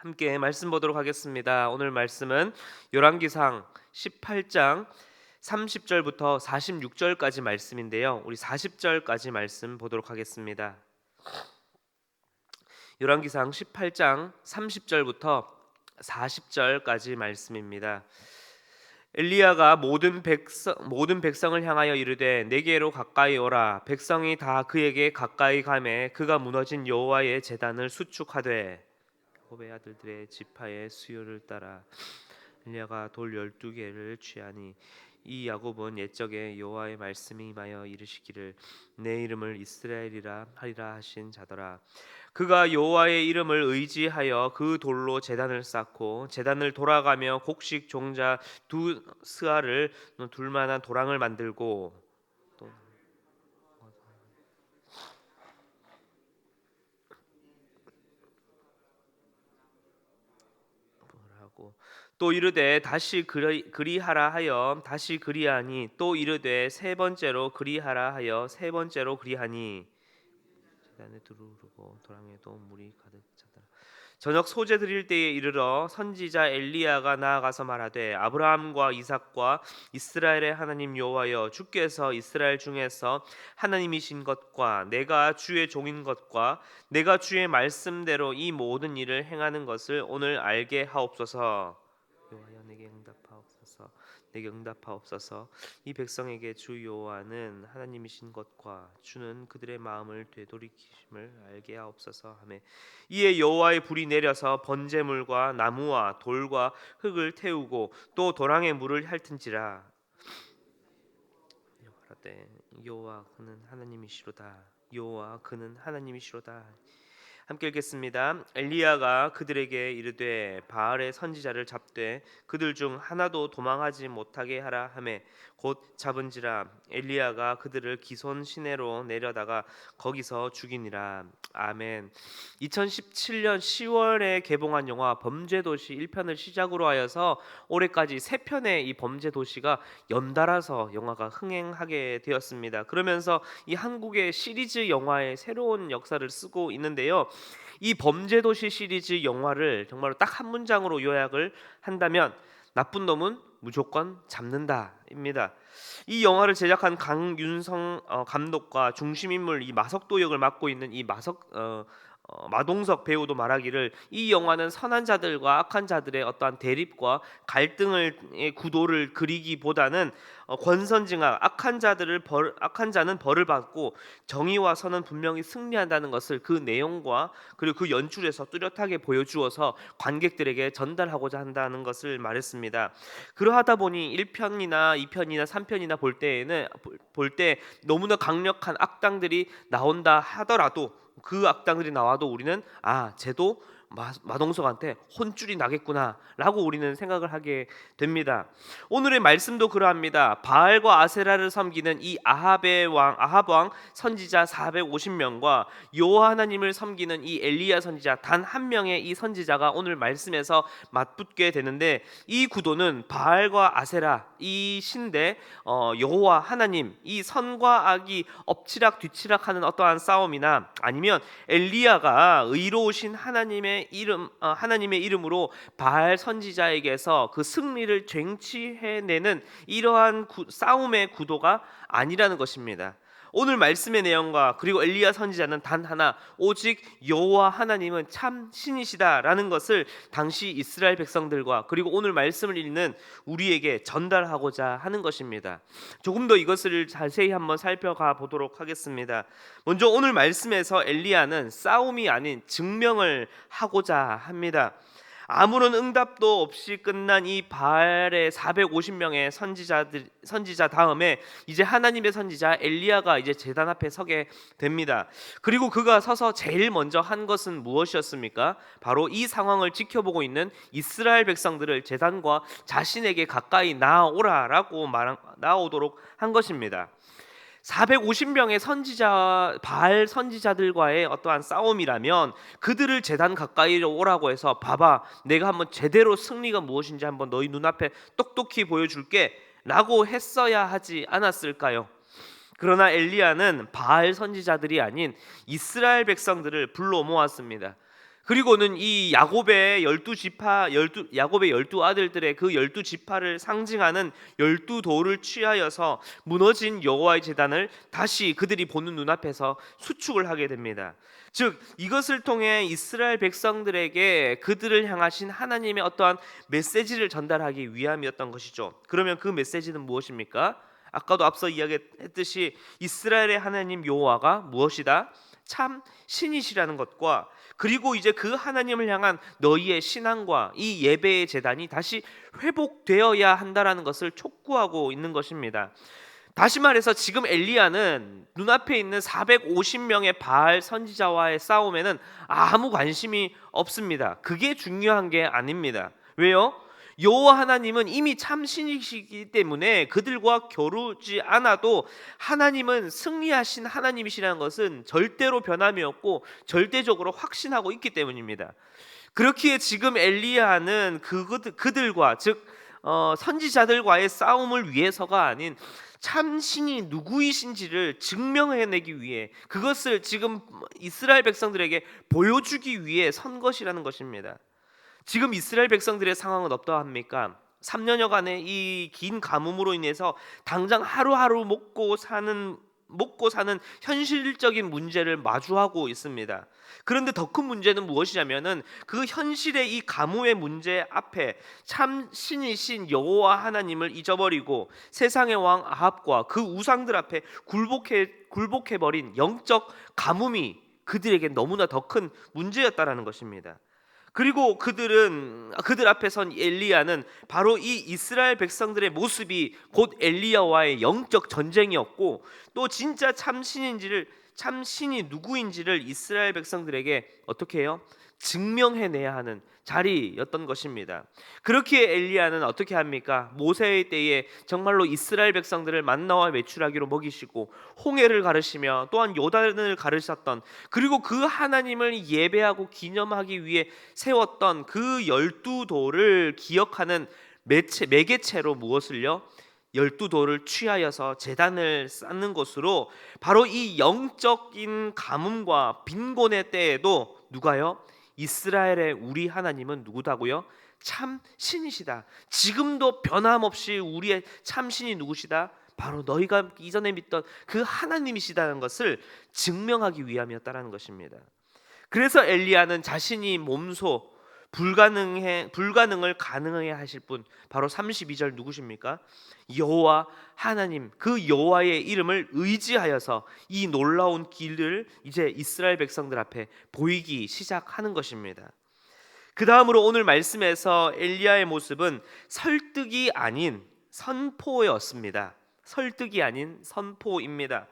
함께 말씀 보도록 하겠습니다. 오늘 말씀은 열왕기상 18장 30절부터 46절까지 말씀인데요. 우리 40절까지 말씀 보도록 하겠습니다. 열왕기상 18장 30절부터 40절까지 말씀입니다. 엘리야가 모든 백성을 향하여 이르되 내게로 가까이 오라. 백성이 다 그에게 가까이 가매 그가 무너진 여호와의 제단을 수축하되 야곱의 아들들의 지파의 수요를 따라 엘리야가 돌 12개를 취하니 이 야곱은 옛적에 여호와의 말씀이 임하여 이르시기를 내 이름을 이스라엘이라 하리라 하신 자더라. 그가 여호와의 이름을 의지하여 그 돌로 제단을 쌓고 제단을 돌아가며 곡식 종자 두 스아를 둘만한 도랑을 만들고 또 하고 또 이르되 다시 그리하라 하여 다시 그리하니 또 이르되 세 번째로 그리하라 하여 세 번째로 그리하니 제단에 두르고 도랑에도 물이 가득 차더라. 저녁 소재 드릴 때에 이르러 선지자 엘리야가 나아가서 말하되 아브라함과 이삭과 이스라엘의 하나님 여호와여 주께서 이스라엘 중에서 하나님이신 것과 내가 주의 종인 것과 내가 주의 말씀대로 이 모든 일을 행하는 것을 오늘 알게 하옵소서. 여호와여 내게 응답하옵소서. 이 백성에게 주 여호와는 하나님이신 것과 주는 그들의 마음을 되돌이키심을 알게 하옵소서 하매 이에 여호와의 불이 내려서 번제물과 나무와 돌과 흙을 태우고 또 도랑에 물을 핥은지라. 여호와 그는 하나님이시로다. 여호와 그는 하나님이시로다. 함께 읽겠습니다. 엘리야가 그들에게 이르되 바알의 선지자를 잡되 그들 중 하나도 도망하지 못하게 하라 하매 곧 잡은지라. 엘리야가 그들을 기손 시내로 내려다가 거기서 죽이니라. 아멘. 2017년 10월에 개봉한 영화 범죄도시 1편을 시작으로 하여서 올해까지 3편의 이 범죄도시가 연달아서 영화가 흥행하게 되었습니다. 그러면서 이 한국의 시리즈 영화의 새로운 역사를 쓰고 있는데요. 이 범죄도시 시리즈 영화를 정말로 딱 한 문장으로 요약을 한다면 나쁜 놈은 무조건 잡는다입니다. 이 영화를 제작한 강윤성 감독과 중심인물 이 마석도 역을 맡고 있는 이 마동석 배우도 말하기를 이 영화는 선한 자들과 악한 자들의 어떠한 대립과 갈등의 구도를 그리기보다는 권선징악 악한 자는 벌을 받고 정의와 선은 분명히 승리한다는 것을 그 내용과 그리고 그 연출에서 뚜렷하게 보여주어서 관객들에게 전달하고자 한다는 것을 말했습니다. 그러하다 보니 1편이나 2편이나 3편이나 볼 때 너무나 강력한 악당들이 나온다 하더라도 그 악당들이 나와도 우리는 쟤도 마동석한테 혼쭐이 나겠구나라고 우리는 생각을 하게 됩니다. 오늘의 말씀도 그러합니다. 바알과 아세라를 섬기는 이 아합 왕 선지자 450명과 여호와 하나님을 섬기는 이 엘리야 선지자 단 한 명의 이 선지자가 오늘 말씀에서 맞붙게 되는데 이 구도는 바알과 아세라 이 신대 여호와 하나님 이 선과 악이 엎치락 뒤치락하는 어떠한 싸움이나 아니면 엘리야가 의로우신 하나님의 이름으로 바알 선지자에게서 그 승리를 쟁취해내는 이러한 싸움의 구도가 아니라는 것입니다. 오늘 말씀의 내용과 그리고 엘리야 선지자는 단 하나 오직 여호와 하나님은 참 신이시다라는 것을 당시 이스라엘 백성들과 그리고 오늘 말씀을 읽는 우리에게 전달하고자 하는 것입니다. 조금 더 이것을 자세히 한번 살펴가 보도록 하겠습니다. 먼저 오늘 말씀에서 엘리야는 싸움이 아닌 증명을 하고자 합니다. 아무런 응답도 없이 끝난 이 바알의 450명의 선지자 다음에 이제 하나님의 선지자 엘리야가 이제 제단 앞에 서게 됩니다. 그리고 그가 서서 제일 먼저 한 것은 무엇이었습니까? 바로 이 상황을 지켜보고 있는 이스라엘 백성들을 제단과 자신에게 가까이 나오도록 한 것입니다. 450명의 바알 선지자들과의 어떠한 싸움이라면 그들을 제단 가까이로 오라고 해서 봐봐 내가 한번 제대로 승리가 무엇인지 한번 너희 눈앞에 똑똑히 보여줄게 라고 했어야 하지 않았을까요? 그러나 엘리야는 바알 선지자들이 아닌 이스라엘 백성들을 불러 모았습니다. 그리고는 이 야곱의 12지파 야곱의 12아들들의 그 12지파를 상징하는 12돌을 취하여서 무너진 여호와의 제단을 다시 그들이 보는 눈앞에서 수축을 하게 됩니다. 즉 이것을 통해 이스라엘 백성들에게 그들을 향하신 하나님의 어떠한 메시지를 전달하기 위함이었던 것이죠. 그러면 그 메시지는 무엇입니까? 아까도 앞서 이야기했듯이 이스라엘의 하나님 여호와가 무엇이다? 참 신이시라는 것과 그리고 이제 그 하나님을 향한 너희의 신앙과 이 예배의 제단이 다시 회복되어야 한다라는 것을 촉구하고 있는 것입니다. 다시 말해서 지금 엘리야는 눈앞에 있는 450명의 바알 선지자와의 싸움에는 아무 관심이 없습니다. 그게 중요한 게 아닙니다. 왜요? 여호와 하나님은 이미 참신이시기 때문에 그들과 겨루지 않아도 하나님은 승리하신 하나님이시라는 것은 절대로 변함이 없고 절대적으로 확신하고 있기 때문입니다. 그렇기에 지금 엘리야는 그들과 즉 선지자들과의 싸움을 위해서가 아닌 참신이 누구이신지를 증명해내기 위해 그것을 지금 이스라엘 백성들에게 보여주기 위해 선 것이라는 것입니다. 지금 이스라엘 백성들의 상황은 어떠합니까? 3년여간의 이 긴 가뭄으로 인해서 당장 하루하루 먹고 사는 현실적인 문제를 마주하고 있습니다. 그런데 더 큰 문제는 무엇이냐면은 그 현실의 이 가뭄의 문제 앞에 참 신이신 여호와 하나님을 잊어버리고 세상의 왕 아합과 그 우상들 앞에 굴복해 버린 영적 가뭄이 그들에게 너무나 더 큰 문제였다라는 것입니다. 그리고 그들 앞에 선 엘리야는 바로 이 이스라엘 백성들의 모습이 곧 엘리야와의 영적 전쟁이었고 또 진짜 참신이 누구인지를 이스라엘 백성들에게 어떻게 해요? 증명해내야 하는 자리였던 것입니다. 그렇기에 엘리야는 어떻게 합니까? 모세의 때에 정말로 이스라엘 백성들을 만나와 메추라기로 먹이시고 홍해를 가르시며 또한 요단을 가르셨던 그리고 그 하나님을 예배하고 기념하기 위해 세웠던 그 12돌을 기억하는 매개체로 무엇을요? 12돌을 취하여서 제단을 쌓는 것으로 바로 이 영적인 가뭄과 빈곤의 때에도 누가요? 이스라엘의 우리 하나님은 누구다고요? 참 신이시다. 지금도 변함없이 우리의 참 신이 누구시다? 바로 너희가 이전에 믿던 그 하나님이시다는 것을 증명하기 위함이었다라는 것입니다. 그래서 엘리야는 자신이 몸소 불가능을 가능하게 하실 분 바로 32절 누구십니까? 여호와 하나님 그 여호와의 이름을 의지하여서 이 놀라운 길을 이제 이스라엘 백성들 앞에 보이기 시작하는 것입니다. 그 다음으로 오늘 말씀에서 엘리야의 모습은 설득이 아닌 선포였습니다. 설득이 아닌 선포입니다.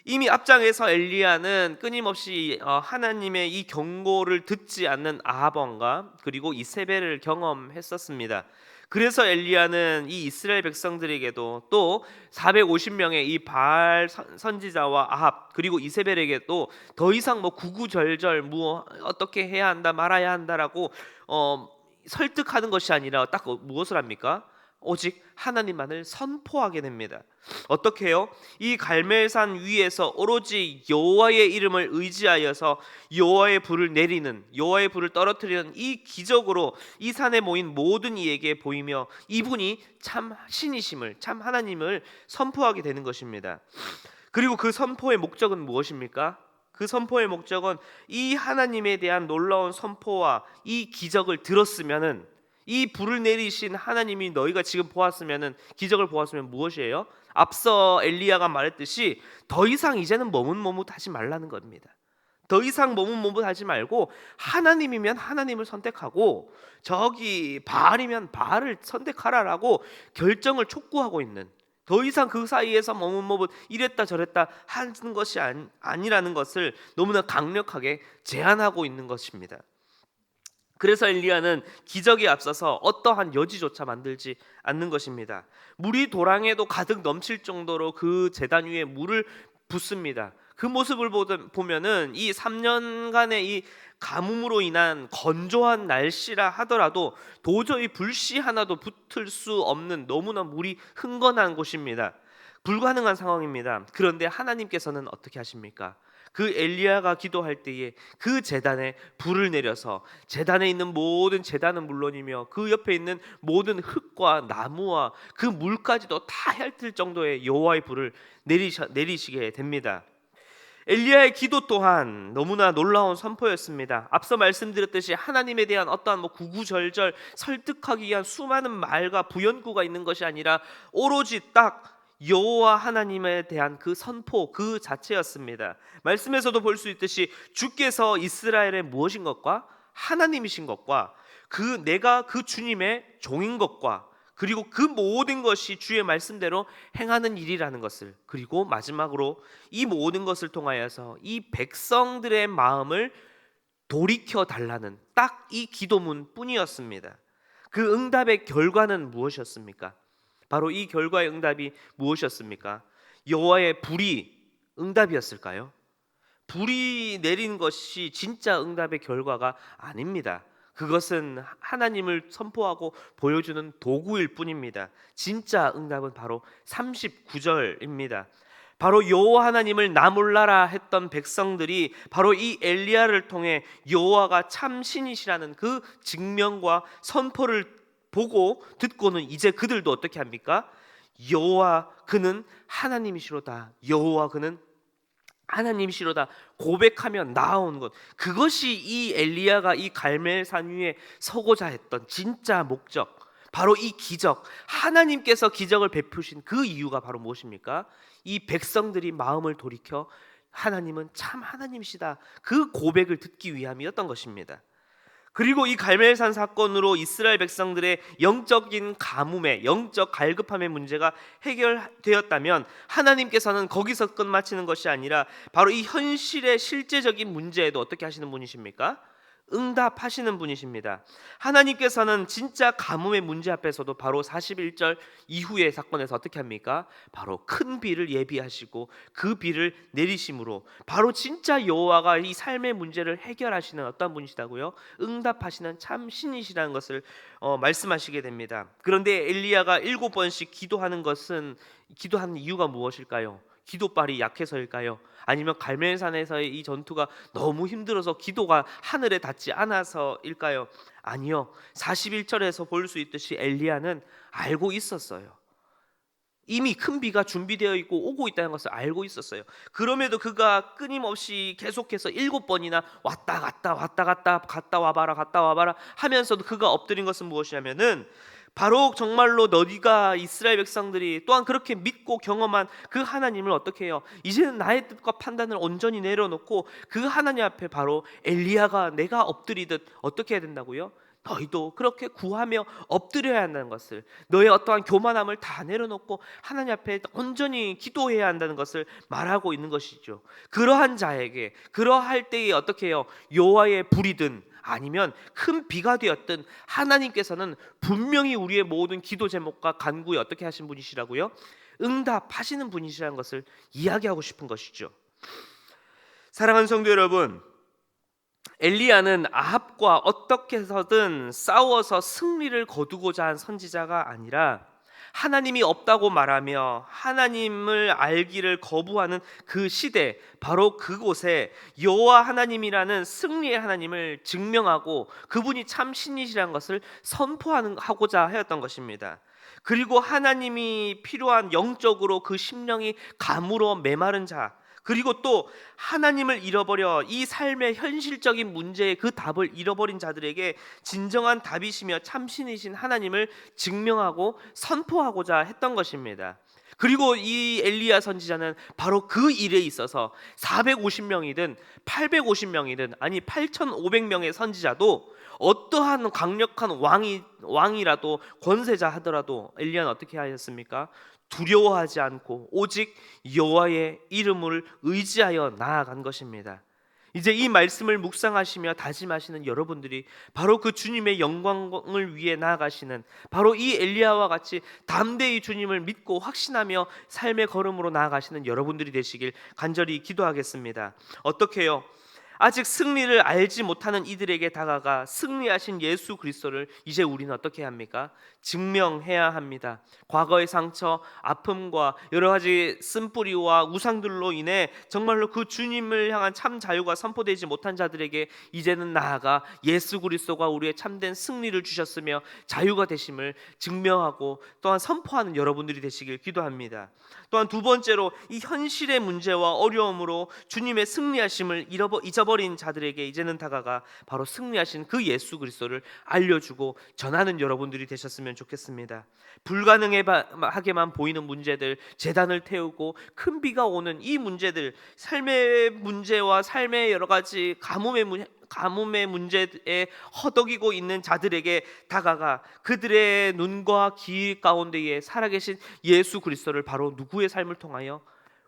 이미 앞장에서 엘리야는 끊임없이 하나님의 이 경고를 듣지 않는 아합 왕과 그리고 이세벨을 경험했었습니다. 그래서 엘리야는 이 이스라엘 백성들에게도 또 450명의 이 바알 선지자와 아합 그리고 이세벨에게도 더 이상 구구절절 어떻게 해야 한다 말아야 한다라고 설득하는 것이 아니라 딱 무엇을 합니까? 오직 하나님만을 선포하게 됩니다. 어떻게 해요? 이 갈멜산 위에서 오로지 여호와의 이름을 의지하여서 여호와의 불을 떨어뜨리는 이 기적으로 이 산에 모인 모든 이에게 보이며 이분이 참 신이심을 참 하나님을 선포하게 되는 것입니다. 그리고 그 선포의 목적은 무엇입니까? 그 선포의 목적은 이 하나님에 대한 놀라운 선포와 이 기적을 들었으면은 이 불을 내리신 하나님이 너희가 지금 기적을 보았으면 무엇이에요? 앞서 엘리야가 말했듯이 더 이상 이제는 머뭇머뭇하지 말라는 겁니다. 더 이상 머뭇머뭇하지 말고 하나님이면 하나님을 선택하고 저기 바알이면 바알을 선택하라라고 결정을 촉구하고 있는 더 이상 그 사이에서 머뭇머뭇 이랬다 저랬다 하는 것이 아니라는 것을 너무나 강력하게 제안하고 있는 것입니다. 그래서 엘리야는 기적에 앞서서 어떠한 여지조차 만들지 않는 것입니다. 물이 도랑에도 가득 넘칠 정도로 그 제단 위에 물을 붓습니다. 그 모습을 보면은 이 3년간의 이 가뭄으로 인한 건조한 날씨라 하더라도 도저히 불씨 하나도 붙을 수 없는 너무나 물이 흥건한 곳입니다. 불가능한 상황입니다. 그런데 하나님께서는 어떻게 하십니까? 그 엘리야가 기도할 때에 그 제단에 불을 내려서 제단에 있는 모든 제단은 물론이며 그 옆에 있는 모든 흙과 나무와 그 물까지도 다 핥을 정도의 여호와의 불을 내리시게 됩니다. 엘리야의 기도 또한 너무나 놀라운 선포였습니다. 앞서 말씀드렸듯이 하나님에 대한 어떠한 구구절절 설득하기 위한 수많은 말과 부연구가 있는 것이 아니라 오로지 딱 여호와 하나님에 대한 그 선포 그 자체였습니다. 말씀에서도 볼 수 있듯이 주께서 이스라엘의 무엇인 것과 하나님이신 것과 내가 그 주님의 종인 것과 그리고 그 모든 것이 주의 말씀대로 행하는 일이라는 것을, 그리고 마지막으로 이 모든 것을 통하여서 이 백성들의 마음을 돌이켜 달라는 딱 이 기도문 뿐이었습니다. 그 응답의 결과는 무엇이었습니까? 바로 이 결과의 응답이 무엇이었습니까? 여호와의 불이 응답이었을까요? 불이 내린 것이 진짜 응답의 결과가 아닙니다. 그것은 하나님을 선포하고 보여주는 도구일 뿐입니다. 진짜 응답은 바로 39절입니다. 바로 여호와 하나님을 나 몰라라 했던 백성들이 바로 이 엘리야를 통해 여호와가 참 신이시라는 그 증명과 선포를 보고 듣고는 이제 그들도 어떻게 합니까? 여호와 그는 하나님이시로다, 여호와 그는 하나님이시로다 고백하며 나아온 것, 그것이 이 엘리야가 이 갈멜산 위에 서고자 했던 진짜 목적, 바로 이 기적, 하나님께서 기적을 베푸신 그 이유가 바로 무엇입니까? 이 백성들이 마음을 돌이켜 하나님은 참 하나님이시다 그 고백을 듣기 위함이었던 것입니다. 그리고 이 갈멜산 사건으로 이스라엘 백성들의 영적인 가뭄의 영적 갈급함의 문제가 해결되었다면 하나님께서는 거기서 끝마치는 것이 아니라 바로 이 현실의 실제적인 문제에도 어떻게 하시는 분이십니까? 응답하시는 분이십니다. 하나님께서는 진짜 가뭄의 문제 앞에서도 바로 41절 이후의 사건에서 어떻게 합니까? 바로 큰 비를 예비하시고 그 비를 내리심으로 바로 진짜 여호와가 이 삶의 문제를 해결하시는 어떤 분이시다고요? 응답하시는 참 신이시라는 것을 말씀하시게 됩니다. 그런데 엘리야가 7번씩 기도하는 이유가 무엇일까요? 기도빨이 약해서일까요? 아니면 갈멜산에서의 이 전투가 너무 힘들어서 기도가 하늘에 닿지 않아서일까요? 아니요. 41절에서 볼 수 있듯이 엘리야는 알고 있었어요. 이미 큰 비가 준비되어 있고 오고 있다는 것을 알고 있었어요. 그럼에도 그가 끊임없이 계속해서 7번이나 왔다 갔다 와봐라 하면서도 그가 엎드린 것은 무엇이냐면은 바로 정말로 너희가 이스라엘 백성들이 또한 그렇게 믿고 경험한 그 하나님을 어떻게 해요? 이제는 나의 뜻과 판단을 온전히 내려놓고 그 하나님 앞에 바로 엘리야가 내가 엎드리듯 어떻게 해야 된다고요? 너희도 그렇게 구하며 엎드려야 한다는 것을, 너의 어떠한 교만함을 다 내려놓고 하나님 앞에 온전히 기도해야 한다는 것을 말하고 있는 것이죠. 그러한 자에게 그러할 때에 어떻게 해요? 여호와의 불이든 아니면 큰 비가 되었든 하나님께서는 분명히 우리의 모든 기도 제목과 간구에 어떻게 하신 분이시라고요? 응답하시는 분이시라는 것을 이야기하고 싶은 것이죠. 사랑하는 성도 여러분, 엘리야는 아합과 어떻게 해서든 싸워서 승리를 거두고자 한 선지자가 아니라 하나님이 없다고 말하며 하나님을 알기를 거부하는 그 시대, 바로 그곳에 여호와 하나님이라는 승리의 하나님을 증명하고 그분이 참 신이시라는 것을 선포하고자 하였던 것입니다. 그리고 하나님이 필요한 영적으로 그 심령이 가물어 메마른 자, 그리고 또 하나님을 잃어버려 이 삶의 현실적인 문제의 그 답을 잃어버린 자들에게 진정한 답이시며 참신이신 하나님을 증명하고 선포하고자 했던 것입니다. 그리고 이 엘리야 선지자는 바로 그 일에 있어서 450명이든 850명이든 아니 8,500명의 선지자도 어떠한 강력한 왕이라도 권세자 하더라도 엘리야는 어떻게 하였습니까? 두려워하지 않고 오직 여호와의 이름을 의지하여 나아간 것입니다. 이제 이 말씀을 묵상하시며 다짐하시는 여러분들이 바로 그 주님의 영광을 위해 나아가시는 바로 이 엘리야와 같이 담대히 주님을 믿고 확신하며 삶의 걸음으로 나아가시는 여러분들이 되시길 간절히 기도하겠습니다. 어떻게 해요? 아직 승리를 알지 못하는 이들에게 다가가 승리하신 예수 그리스도를 이제 우리는 어떻게 해야 합니까? 증명해야 합니다. 과거의 상처, 아픔과 여러 가지 쓴뿌리와 우상들로 인해 정말로 그 주님을 향한 참 자유가 선포되지 못한 자들에게 이제는 나아가 예수 그리스도가 우리의 참된 승리를 주셨으며 자유가 되심을 증명하고 또한 선포하는 여러분들이 되시길 기도합니다. 또한 두 번째로, 이 현실의 문제와 어려움으로 주님의 승리하심을 잊어버린 자들에게 이제는 다가가 바로 승리하신 그 예수 그리스도를 알려주고 전하는 여러분들이 되셨으면 좋겠습니다. 불가능하게만 보이는 문제들, 재단을 태우고 큰 비가 오는 이 문제들, 삶의 문제와 삶의 여러 가지 가뭄의 문제에 허덕이고 있는 자들에게 다가가 그들의 눈과 귀 가운데에 살아계신 예수 그리스도를 바로 누구의 삶을 통하여?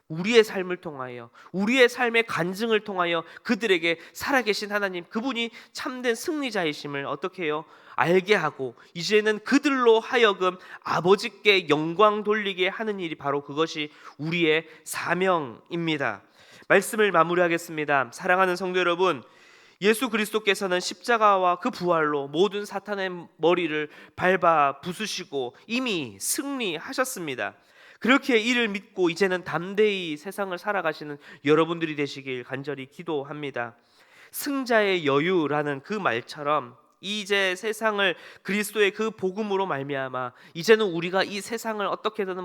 우리의 삶을 통하여, 우리의 삶의 간증을 통하여 그들에게 살아계신 하나님, 그분이 참된 승리자이심을 어떻게 해요? 알게 하고 이제는 그들로 하여금 아버지께 영광 돌리게 하는 일이 바로 그것이 우리의 사명입니다. 말씀을 마무리하겠습니다. 사랑하는 성도 여러분, 예수 그리스도께서는 십자가와 그 부활로 모든 사탄의 머리를 밟아 부수시고 이미 승리하셨습니다. 그렇게 이를 믿고 이제는 담대히 세상을 살아가시는 여러분들이 되시길 간절히 기도합니다. 승자의 여유라는 그 말처럼 이제 세상을 그리스도의 그 복음으로 말미암아 이제는 우리가 이 세상을 어떻게든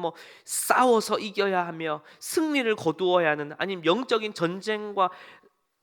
싸워서 이겨야 하며 승리를 거두어야 하는, 아니면 영적인 전쟁과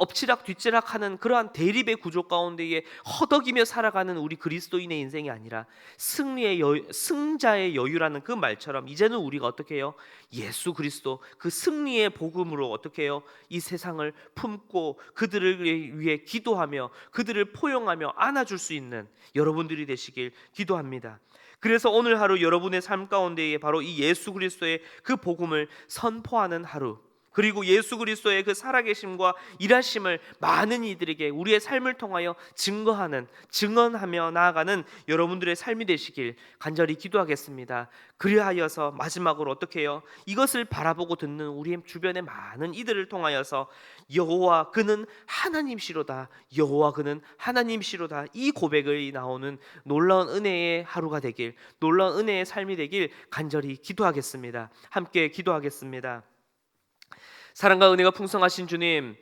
엎치락 뒤치락하는 그러한 대립의 구조 가운데에 허덕이며 살아가는 우리 그리스도인의 인생이 아니라 승자의 여유라는 그 말처럼 이제는 우리가 어떻게 해요? 예수 그리스도 그 승리의 복음으로 어떻게 해요? 이 세상을 품고 그들을 위해 기도하며 그들을 포용하며 안아줄 수 있는 여러분들이 되시길 기도합니다. 그래서 오늘 하루 여러분의 삶 가운데에 바로 이 예수 그리스도의 그 복음을 선포하는 하루, 그리고 예수 그리스도의 그 살아계심과 일하심을 많은 이들에게 우리의 삶을 통하여 증언하며 나아가는 여러분들의 삶이 되시길 간절히 기도하겠습니다. 그리하여서 마지막으로 어떻게 해요? 이것을 바라보고 듣는 우리의 주변의 많은 이들을 통하여서 여호와 그는 하나님시로다, 여호와 그는 하나님시로다, 이 고백이 나오는 놀라운 은혜의 하루가 되길, 놀라운 은혜의 삶이 되길 간절히 기도하겠습니다. 함께 기도하겠습니다. 사랑과 은혜가 풍성하신 주님,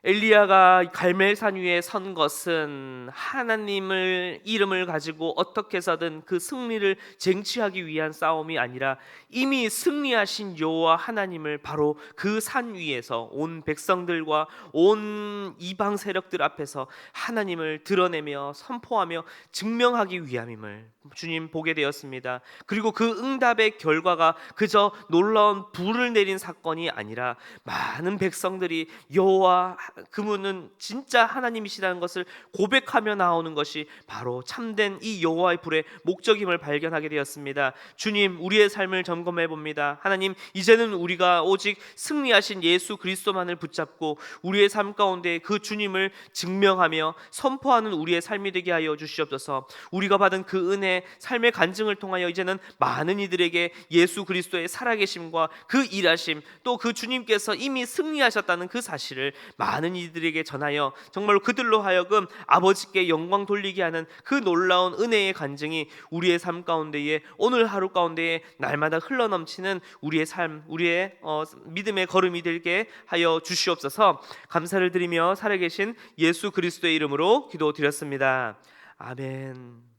엘리야가 갈멜산 위에 선 것은 하나님을 이름을 가지고 어떻게 해서든 그 승리를 쟁취하기 위한 싸움이 아니라 이미 승리하신 여호와 하나님을 바로 그 산 위에서 온 백성들과 온 이방 세력들 앞에서 하나님을 드러내며 선포하며 증명하기 위함임을 주님 보게 되었습니다. 그리고 그 응답의 결과가 그저 놀라운 불을 내린 사건이 아니라 많은 백성들이 여호와 그분은 진짜 하나님이시라는 것을 고백하며 나오는 것이 바로 참된 이 여호와의 불의 목적임을 발견하게 되었습니다. 주님, 우리의 삶을 점검해 봅니다. 하나님, 이제는 우리가 오직 승리하신 예수 그리스도만을 붙잡고 우리의 삶 가운데 그 주님을 증명하며 선포하는 우리의 삶이 되게 하여 주시옵소서. 우리가 받은 그 은혜, 삶의 간증을 통하여 이제는 많은 이들에게 예수 그리스도의 살아계심과 그 일하심, 또 그 주님께서 이미 승리하셨다는 그 사실을 많은 이들에게 전하여 정말로 그들로 하여금 아버지께 영광 돌리게 하는 그 놀라운 은혜의 간증이 우리의 삶 가운데에, 오늘 하루 가운데에 날마다 흘러넘치는 우리의 삶, 우리의 믿음의 걸음이 되게 하여 주시옵소서. 감사를 드리며 살아계신 예수 그리스도의 이름으로 기도드렸습니다. 아멘.